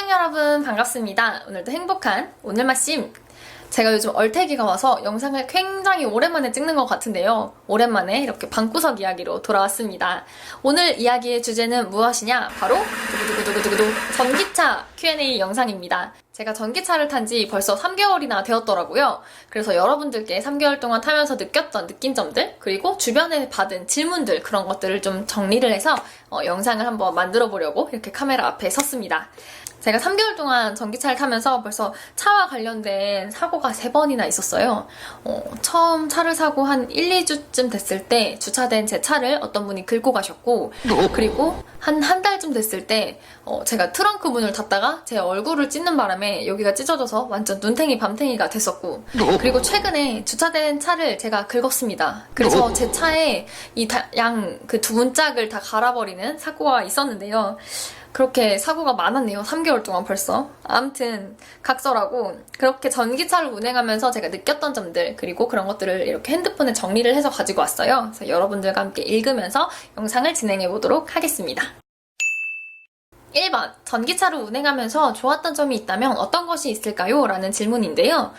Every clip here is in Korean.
시청 여러분 반갑습니다. 오늘도 행복한 오늘마심. 제가 요즘 얼태기가 와서 영상을 굉장히 오랜만에 찍는 것 같은데요. 오랜만에 이렇게 방구석 이야기로 돌아왔습니다. 오늘 이야기의 주제는 무엇이냐? 바로 두구두구두구두구 전기차 Q&A 영상입니다. 제가 전기차를 탄 지 벌써 3개월이나 되었더라고요. 그래서 여러분들께 3개월 동안 타면서 느낀 점들, 그리고 주변에 받은 질문들, 그런 것들을 좀 정리를 해서 영상을 한번 만들어 보려고 이렇게 카메라 앞에 섰습니다. 제가 3개월 동안 전기차를 타면서 벌써 차와 관련된 사고가 3번이나 있었어요. 처음 차를 사고 한 1, 2주쯤 됐을 때 주차된 제 차를 어떤 분이 긁고 가셨고, 그리고 한 달쯤 됐을 때 제가 트렁크 문을 닫다가 제 얼굴을 찢는 바람에 여기가 찢어져서 완전 눈탱이 밤탱이가 됐었고, 그리고 최근에 주차된 차를 제가 긁었습니다. 그래서 제 차에 그 두 문짝을 다 갈아버리는 사고가 있었는데요. 그렇게 사고가 많았네요. 3개월 동안 벌써. 아무튼 각설하고, 그렇게 전기차를 운행하면서 제가 느꼈던 점들, 그리고 그런 것들을 이렇게 핸드폰에 정리를 해서 가지고 왔어요. 그래서 여러분들과 함께 읽으면서 영상을 진행해 보도록 하겠습니다. 1번, 전기차를 운행하면서 좋았던 점이 있다면 어떤 것이 있을까요? 라는 질문인데요.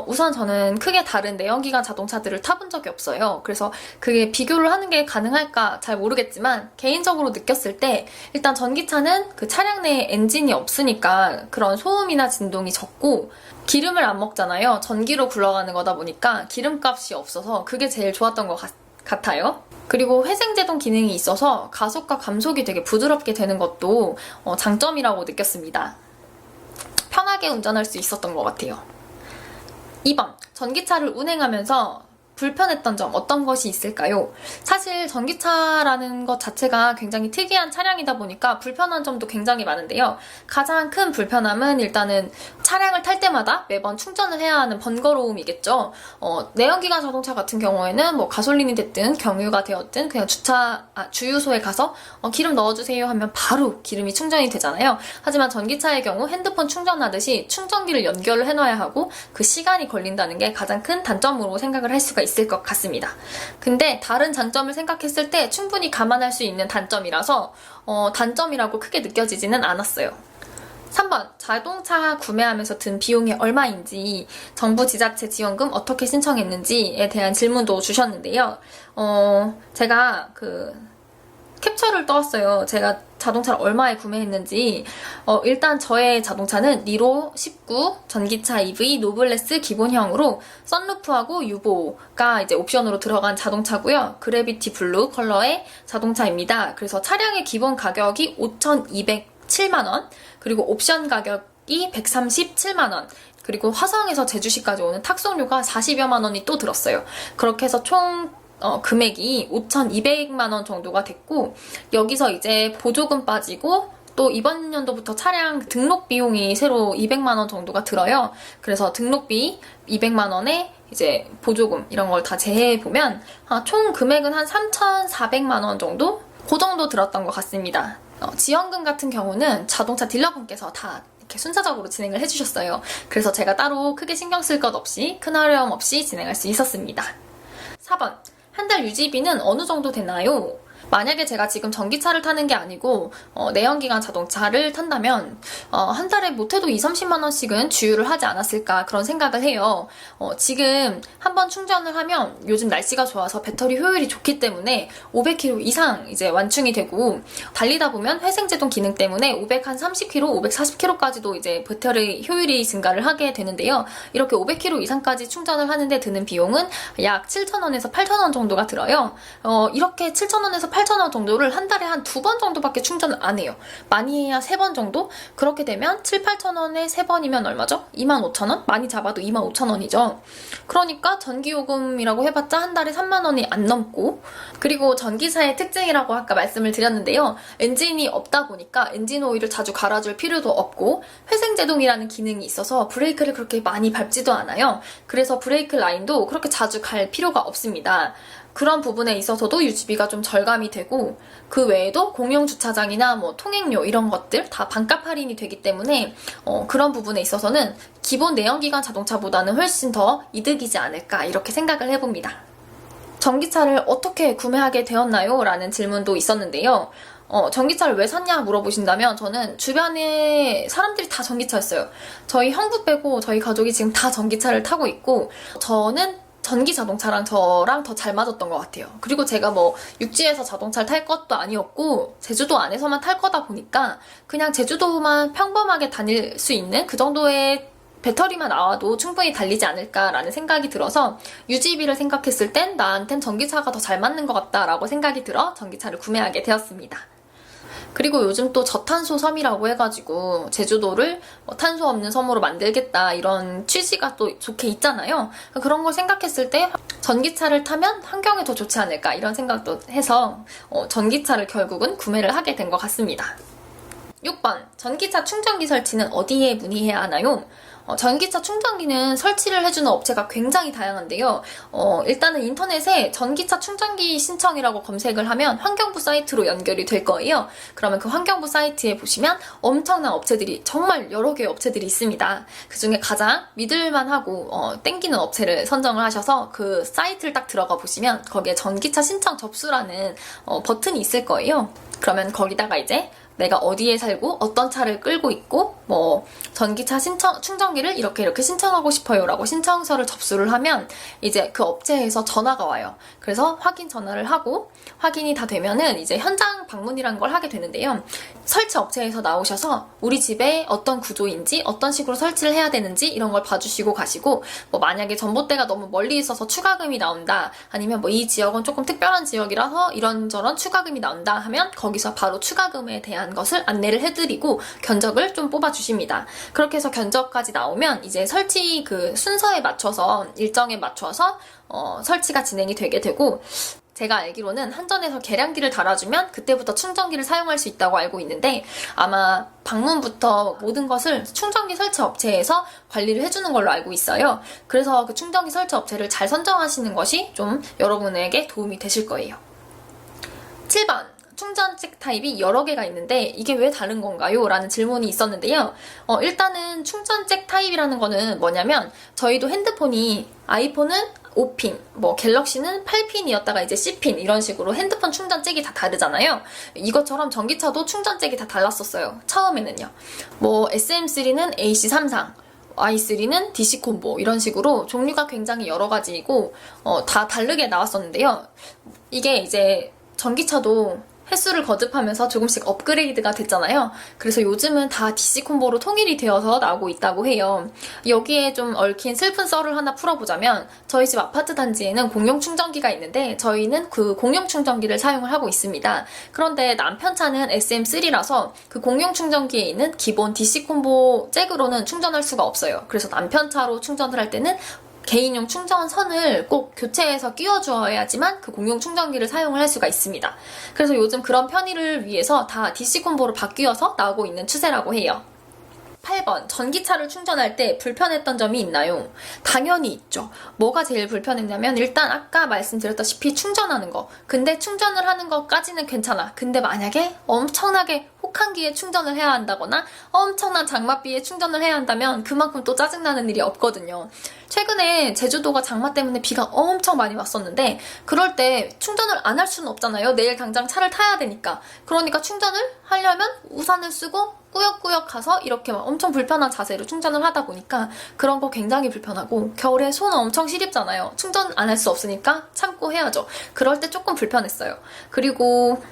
우선 저는 크게 다른 내연기관 자동차들을 타본 적이 없어요. 그래서 그게 비교를 하는 게 가능할까 잘 모르겠지만, 개인적으로 느꼈을 때 일단 전기차는 그 차량 내에 엔진이 없으니까 그런 소음이나 진동이 적고, 기름을 안 먹잖아요. 전기로 굴러가는 거다 보니까 기름값이 없어서 그게 제일 좋았던 것 같아요. 그리고 회생제동 기능이 있어서 가속과 감속이 되게 부드럽게 되는 것도 장점이라고 느꼈습니다. 편하게 운전할 수 있었던 것 같아요. 2번, 전기차를 운행하면서 불편했던 점, 어떤 것이 있을까요? 사실 전기차라는 것 자체가 굉장히 특이한 차량이다 보니까 불편한 점도 굉장히 많은데요. 가장 큰 불편함은 일단은 차량을 탈 때마다 매번 충전을 해야 하는 번거로움이겠죠. 내연기관 자동차 같은 경우에는 뭐 가솔린이 됐든 경유가 되었든 그냥 주유소에 가서 기름 넣어주세요 하면 바로 기름이 충전이 되잖아요. 하지만 전기차의 경우 핸드폰 충전하듯이 충전기를 연결을 해놔야 하고 그 시간이 걸린다는 게 가장 큰 단점으로 생각을 할 수가 있을 것 같습니다. 근데 다른 장점을 생각했을 때 충분히 감안할 수 있는 단점이라서 단점이라고 크게 느껴지지는 않았어요. 3번, 자동차 구매하면서 든 비용이 얼마인지, 정부 지자체 지원금 어떻게 신청했는지에 대한 질문도 주셨는데요. 제가 캡처를 떠왔어요. 제가 자동차를 얼마에 구매했는지. 일단 저의 자동차는 니로 19 전기차 EV 노블레스 기본형으로 썬루프하고 유보가 이제 옵션으로 들어간 자동차고요. 그래비티 블루 컬러의 자동차입니다. 그래서 차량의 기본 가격이 5,207만원, 그리고 옵션 가격이 137만원, 그리고 화성에서 제주시까지 오는 탁송료가 40여만 원이 또 들었어요. 그렇게 해서 총 금액이 5,200만 원 정도가 됐고, 여기서 이제 보조금 빠지고 또 이번 연도부터 차량 등록 비용이 새로 200만 원 정도가 들어요. 그래서 등록비 200만 원에 이제 보조금 이런 걸 다 제외해 보면 총 금액은 한 3,400만 원 정도? 그 정도 들었던 것 같습니다. 지원금 같은 경우는 자동차 딜러분께서 다 이렇게 순차적으로 진행을 해주셨어요. 그래서 제가 따로 크게 신경 쓸 것 없이, 큰 어려움 없이 진행할 수 있었습니다. 4번, 한 달 유지비는 어느 정도 되나요? 만약에 제가 지금 전기차를 타는 게 아니고 내연기관 자동차를 탄다면 한 달에 못해도 20-30만 원씩은 주유를 하지 않았을까, 그런 생각을 해요. 지금 한번 충전을 하면 요즘 날씨가 좋아서 배터리 효율이 좋기 때문에 500km 이상 이제 완충이 되고, 달리다 보면 회생제동 기능 때문에 530km, 540km까지도 이제 배터리 효율이 증가를 하게 되는데요. 이렇게 500km 이상까지 충전을 하는데 드는 비용은 약 7,000원에서 8,000원 정도가 들어요. 이렇게 7,000원에서 8,000원 정도를 한 달에 한 2번 정도밖에 충전을 안 해요. 많이 해야 3번 정도? 그렇게 되면 7,000-8,000원에 3번이면 얼마죠? 25,000원? 많이 잡아도 25,000원이죠. 그러니까 전기요금이라고 해봤자 한 달에 3만 원이 안 넘고, 그리고 전기차의 특징이라고 아까 말씀을 드렸는데요. 엔진이 없다 보니까 엔진 오일을 자주 갈아줄 필요도 없고, 회생제동이라는 기능이 있어서 브레이크를 그렇게 많이 밟지도 않아요. 그래서 브레이크 라인도 그렇게 자주 갈 필요가 없습니다. 그런 부분에 있어서도 유지비가 좀 절감이 되고, 그 외에도 공용주차장이나 뭐 통행료 이런 것들 다 반값 할인이 되기 때문에 그런 부분에 있어서는 기본 내연기관 자동차보다는 훨씬 더 이득이지 않을까, 이렇게 생각을 해봅니다. 전기차를 어떻게 구매하게 되었나요? 라는 질문도 있었는데요. 전기차를 왜 샀냐 물어보신다면 저는 주변에 사람들이 다 전기차였어요. 저희 형부 빼고 저희 가족이 지금 다 전기차를 타고 있고 저는 전기 자동차랑 저랑 더 잘 맞았던 것 같아요. 그리고 제가 뭐 육지에서 자동차를 탈 것도 아니었고 제주도 안에서만 탈 거다 보니까 그냥 제주도만 평범하게 다닐 수 있는 그 정도의 배터리만 나와도 충분히 달리지 않을까라는 생각이 들어서 유지비를 생각했을 땐 나한텐 전기차가 더 잘 맞는 것 같다라고 생각이 들어 전기차를 구매하게 되었습니다. 그리고 요즘 또 저탄소 섬이라고 해가지고 제주도를 탄소 없는 섬으로 만들겠다 이런 취지가 또 좋게 있잖아요. 그런 걸 생각했을 때 전기차를 타면 환경에 더 좋지 않을까 이런 생각도 해서 전기차를 결국은 구매를 하게 된 것 같습니다. 6번, 전기차 충전기 설치는 어디에 문의해야 하나요? 전기차 충전기는 설치를 해주는 업체가 굉장히 다양한데요. 일단은 인터넷에 전기차 충전기 신청이라고 검색을 하면 환경부 사이트로 연결이 될 거예요. 그러면 그 환경부 사이트에 보시면 엄청난 업체들이 정말 여러 개의 업체들이 있습니다. 그 중에 가장 믿을만하고 땡기는 업체를 선정을 하셔서 그 사이트를 딱 들어가 보시면 거기에 전기차 신청 접수라는 버튼이 있을 거예요. 그러면 거기다가 이제 내가 어디에 살고 어떤 차를 끌고 있고 뭐 전기차 충전기를 이렇게 신청하고 싶어요 라고 신청서를 접수를 하면 이제 그 업체에서 전화가 와요. 그래서 확인 전화를 하고 확인이 다 되면은 이제 현장 방문이라는 걸 하게 되는데요. 설치 업체에서 나오셔서 우리 집에 어떤 구조인지 어떤 식으로 설치를 해야 되는지 이런 걸 봐주시고 가시고 뭐 만약에 전봇대가 너무 멀리 있어서 추가금이 나온다 아니면 뭐 이 지역은 조금 특별한 지역이라서 이런저런 추가금이 나온다 하면 거기서 바로 추가금에 대한 것을 안내를 해드리고 견적을 좀 뽑아주십니다. 그렇게 해서 견적까지 나오면 이제 설치 그 순서에 맞춰서 일정에 맞춰서 설치가 진행이 되게 되고 제가 알기로는 한전에서 계량기를 달아주면 그때부터 충전기를 사용할 수 있다고 알고 있는데 아마 방문부터 모든 것을 충전기 설치 업체에서 관리를 해주는 걸로 알고 있어요. 그래서 그 충전기 설치 업체를 잘 선정하시는 것이 좀 여러분에게 도움이 되실 거예요. 7번. 충전잭 타입이 여러 개가 있는데 이게 왜 다른 건가요? 라는 질문이 있었는데요. 일단은 충전잭 타입이라는 거는 뭐냐면 저희도 핸드폰이 아이폰은 5핀, 뭐 갤럭시는 8핀이었다가 이제 C핀 이런 식으로 핸드폰 충전잭이 다 다르잖아요. 이것처럼 전기차도 충전잭이 다 달랐었어요. 처음에는요. 뭐 SM3는 AC33, i3는 DC 콤보 이런 식으로 종류가 굉장히 여러 가지이고 다 다르게 나왔었는데요. 이게 이제 전기차도 횟수를 거듭하면서 조금씩 업그레이드가 됐잖아요. 그래서 요즘은 다 DC 콤보로 통일이 되어서 나오고 있다고 해요. 여기에 좀 얽힌 슬픈 썰을 하나 풀어보자면 저희 집 아파트 단지에는 공용 충전기가 있는데 저희는 그 공용 충전기를 사용을 하고 있습니다. 그런데 남편 차는 SM3라서 그 공용 충전기에 있는 기본 DC 콤보 잭으로는 충전할 수가 없어요. 그래서 남편 차로 충전을 할 때는 개인용 충전선을 꼭 교체해서 끼워주어야지만 그 공용 충전기를 사용을 할 수가 있습니다. 그래서 요즘 그런 편의를 위해서 다 DC 콤보로 바뀌어서 나오고 있는 추세라고 해요. 8번. 전기차를 충전할 때 불편했던 점이 있나요? 당연히 있죠. 뭐가 제일 불편했냐면 일단 아까 말씀드렸다시피 충전하는 거. 근데 충전을 하는 것까지는 괜찮아. 근데 만약에 엄청나게 혹한기에 충전을 해야 한다거나 엄청난 장맛비에 충전을 해야 한다면 그만큼 또 짜증나는 일이 없거든요. 최근에 제주도가 장마 때문에 비가 엄청 많이 왔었는데 그럴 때 충전을 안 할 수는 없잖아요. 내일 당장 차를 타야 되니까. 그러니까 충전을 하려면 우산을 쓰고 꾸역꾸역 가서 이렇게 막 엄청 불편한 자세로 충전을 하다 보니까 그런 거 굉장히 불편하고 겨울에 손 엄청 시립잖아요. 충전 안 할 수 없으니까 참고 해야죠. 그럴 때 조금 불편했어요. 그리고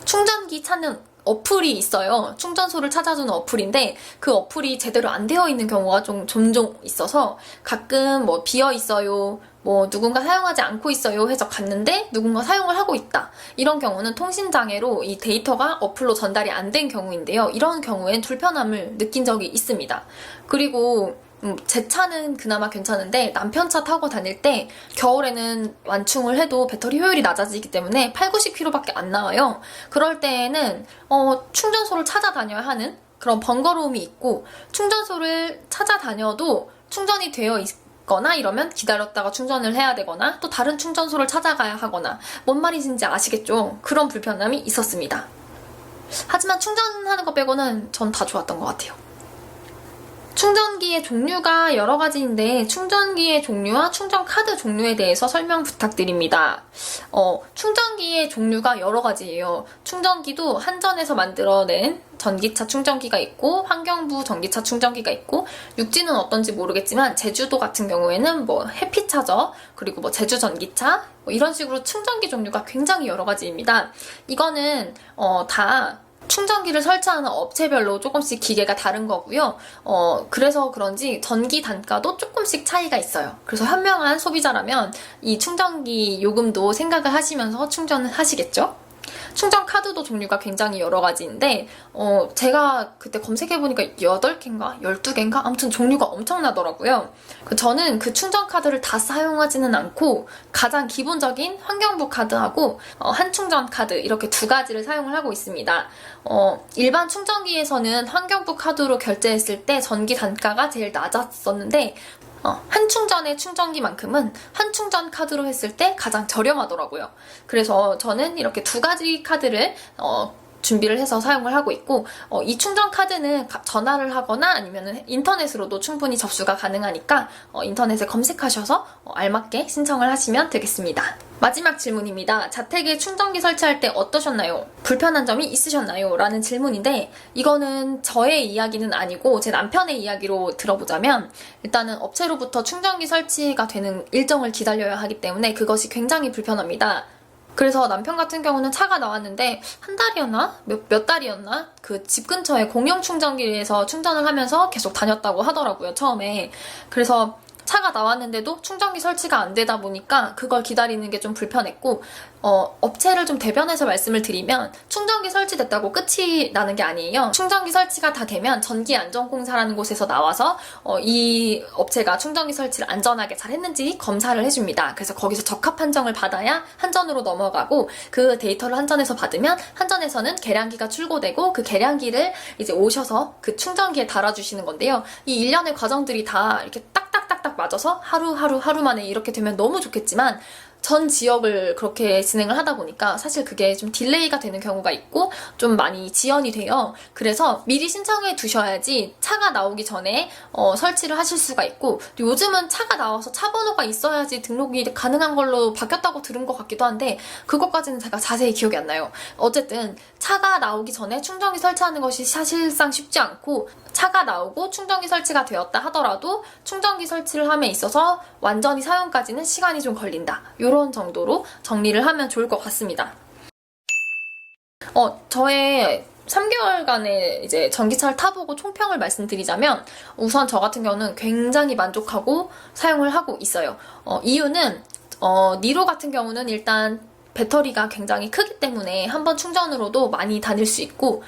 충전기 찾는 어플이 있어요. 충전소를 찾아주는 어플인데 그 어플이 제대로 안 되어 있는 경우가 좀 종종 있어서 가끔 뭐 비어 있어요. 뭐 누군가 사용하지 않고 있어요 해서 갔는데 누군가 사용을 하고 있다. 이런 경우는 통신장애로 이 데이터가 어플로 전달이 안 된 경우인데요. 이런 경우엔 불편함을 느낀 적이 있습니다. 그리고 제 차는 그나마 괜찮은데 남편 차 타고 다닐 때 겨울에는 완충을 해도 배터리 효율이 낮아지기 때문에 8, 90km밖에 안 나와요. 그럴 때에는 충전소를 찾아다녀야 하는 그런 번거로움이 있고 충전소를 찾아다녀도 충전이 되어 있거나 이러면 기다렸다가 충전을 해야 되거나 또 다른 충전소를 찾아가야 하거나 뭔 말인지 아시겠죠? 그런 불편함이 있었습니다. 하지만 충전하는 거 빼고는 전 다 좋았던 것 같아요. 충전기의 종류가 여러 가지인데 충전기의 종류와 충전 카드 종류에 대해서 설명 부탁드립니다. 충전기의 종류가 여러 가지예요. 충전기도 한전에서 만들어낸 전기차 충전기가 있고 환경부 전기차 충전기가 있고 육지는 어떤지 모르겠지만 제주도 같은 경우에는 뭐 해피차저 그리고 뭐 제주 전기차 뭐 이런 식으로 충전기 종류가 굉장히 여러 가지입니다. 이거는 다 충전기를 설치하는 업체별로 조금씩 기계가 다른 거고요. 그래서 그런지 전기 단가도 조금씩 차이가 있어요. 그래서 현명한 소비자라면 이 충전기 요금도 생각을 하시면서 충전을 하시겠죠? 충전 카드도 종류가 굉장히 여러 가지인데 제가 그때 검색해보니까 8개인가 12개인가 아무튼 종류가 엄청나더라고요. 저는 그 충전 카드를 다 사용하지는 않고 가장 기본적인 환경부 카드하고 한충전 카드 이렇게 두 가지를 사용을 하고 있습니다. 일반 충전기에서는 환경부 카드로 결제했을 때 전기 단가가 제일 낮았었는데 한충전의 충전기만큼은 한충전 카드로 했을 때 가장 저렴하더라고요. 그래서 저는 이렇게 두 가지 카드를 준비를 해서 사용을 하고 있고 이 충전 카드는 전화를 하거나 아니면 인터넷으로도 충분히 접수가 가능하니까 인터넷에 검색하셔서 알맞게 신청을 하시면 되겠습니다. 마지막 질문입니다. 자택에 충전기 설치할 때 어떠셨나요? 불편한 점이 있으셨나요? 라는 질문인데 이거는 저의 이야기는 아니고 제 남편의 이야기로 들어보자면 일단은 업체로부터 충전기 설치가 되는 일정을 기다려야 하기 때문에 그것이 굉장히 불편합니다. 그래서 남편 같은 경우는 차가 나왔는데 한 달이었나? 몇 달이었나? 그 집 근처에 공영 충전기에서 충전을 하면서 계속 다녔다고 하더라고요, 처음에. 그래서 차가 나왔는데도 충전기 설치가 안 되다 보니까 그걸 기다리는 게 좀 불편했고 업체를 좀 대변해서 말씀을 드리면 충전기 설치됐다고 끝이 나는 게 아니에요. 충전기 설치가 다 되면 전기안전공사라는 곳에서 나와서 이 업체가 충전기 설치를 안전하게 잘 했는지 검사를 해줍니다. 그래서 거기서 적합 판정을 받아야 한전으로 넘어가고 그 데이터를 한전에서 받으면 한전에서는 계량기가 출고되고 그 계량기를 이제 오셔서 그 충전기에 달아주시는 건데요. 이 일련의 과정들이 다 이렇게 딱딱딱딱 맞아서 하루 만에 이렇게 되면 너무 좋겠지만 전 지역을 그렇게 진행을 하다 보니까 사실 그게 좀 딜레이가 되는 경우가 있고 좀 많이 지연이 돼요. 그래서 미리 신청해 두셔야지 차가 나오기 전에 설치를 하실 수가 있고 요즘은 차가 나와서 차 번호가 있어야지 등록이 가능한 걸로 바뀌었다고 들은 것 같기도 한데 그것까지는 제가 자세히 기억이 안 나요. 어쨌든 차가 나오기 전에 충전기 설치하는 것이 사실상 쉽지 않고 차가 나오고 충전기 설치가 되었다 하더라도 충전기 설치를 함에 있어서 완전히 사용까지는 시간이 좀 걸린다. 이런 정도로 정리를 하면 좋을 것 같습니다. 저의 3개월간의 이제 전기차를 타보고 총평을 말씀드리자면 우선 저 같은 경우는 굉장히 만족하고 사용을 하고 있어요. 이유는 니로 같은 경우는 일단 배터리가 굉장히 크기 때문에 한번 충전으로도 많이 다닐 수 있고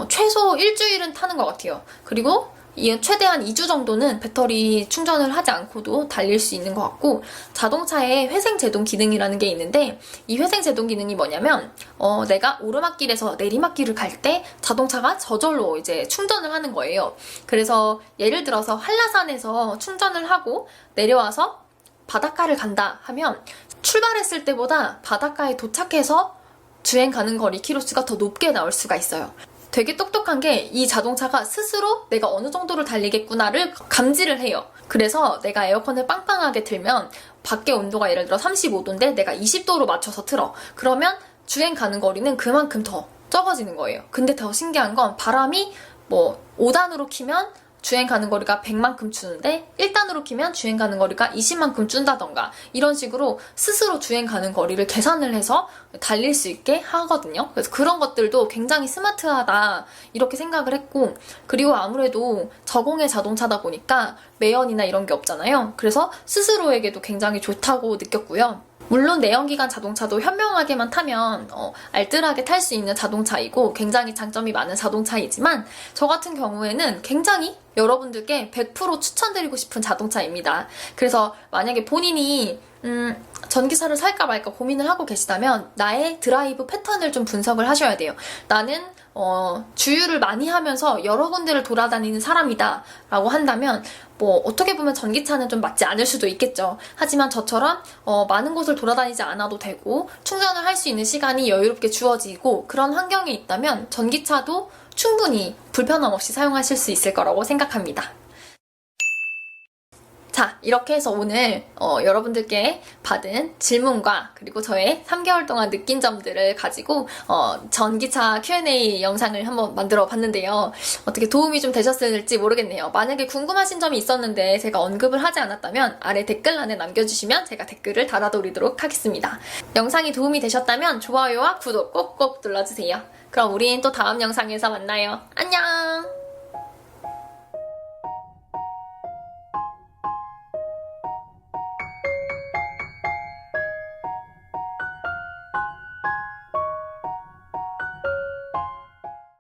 최소 일주일은 타는 것 같아요. 그리고 최대한 2주 정도는 배터리 충전을 하지 않고도 달릴 수 있는 것 같고 자동차에 회생제동 기능이라는 게 있는데 이 회생제동 기능이 뭐냐면 내가 오르막길에서 내리막길을 갈 때 자동차가 저절로 이제 충전을 하는 거예요. 그래서 예를 들어서 한라산에서 충전을 하고 내려와서 바닷가를 간다 하면 출발했을 때보다 바닷가에 도착해서 주행 가는 거리 키로수가 더 높게 나올 수가 있어요. 되게 똑똑한 게 이 자동차가 스스로 내가 어느 정도를 달리겠구나를 감지를 해요. 그래서 내가 에어컨을 빵빵하게 틀면 밖에 온도가 예를 들어 35도인데 내가 20도로 맞춰서 틀어. 그러면 주행 가는 거리는 그만큼 더 적어지는 거예요. 근데 더 신기한 건 바람이 뭐 5단으로 키면 주행 가는 거리가 100만큼 주는데 1단으로 키면 주행 가는 거리가 20만큼 준다던가 이런 식으로 스스로 주행 가는 거리를 계산을 해서 달릴 수 있게 하거든요. 그래서 그런 것들도 굉장히 스마트하다 이렇게 생각을 했고 그리고 아무래도 저공해 자동차다 보니까 매연이나 이런 게 없잖아요. 그래서 스스로에게도 굉장히 좋다고 느꼈고요. 물론 내연기관 자동차도 현명하게만 타면 알뜰하게 탈 수 있는 자동차이고 굉장히 장점이 많은 자동차이지만 저 같은 경우에는 굉장히 여러분들께 100% 추천드리고 싶은 자동차입니다. 그래서 만약에 본인이 전기차를 살까 말까 고민을 하고 계시다면 나의 드라이브 패턴을 좀 분석을 하셔야 돼요. 나는 주유를 많이 하면서 여러 군데를 돌아다니는 사람이다 라고 한다면 뭐 어떻게 보면 전기차는 좀 맞지 않을 수도 있겠죠. 하지만 저처럼 많은 곳을 돌아다니지 않아도 되고 충전을 할 수 있는 시간이 여유롭게 주어지고 그런 환경에 있다면 전기차도 충분히 불편함 없이 사용하실 수 있을 거라고 생각합니다. 자, 이렇게 해서 오늘 여러분들께 받은 질문과 그리고 저의 3개월 동안 느낀 점들을 가지고 전기차 Q&A 영상을 한번 만들어 봤는데요. 어떻게 도움이 좀 되셨을지 모르겠네요. 만약에 궁금하신 점이 있었는데 제가 언급을 하지 않았다면 아래 댓글란에 남겨주시면 제가 댓글을 달아드리도록 하겠습니다. 영상이 도움이 되셨다면 좋아요와 구독 꼭꼭 눌러주세요. 그럼 우린 또 다음 영상에서 만나요. 안녕!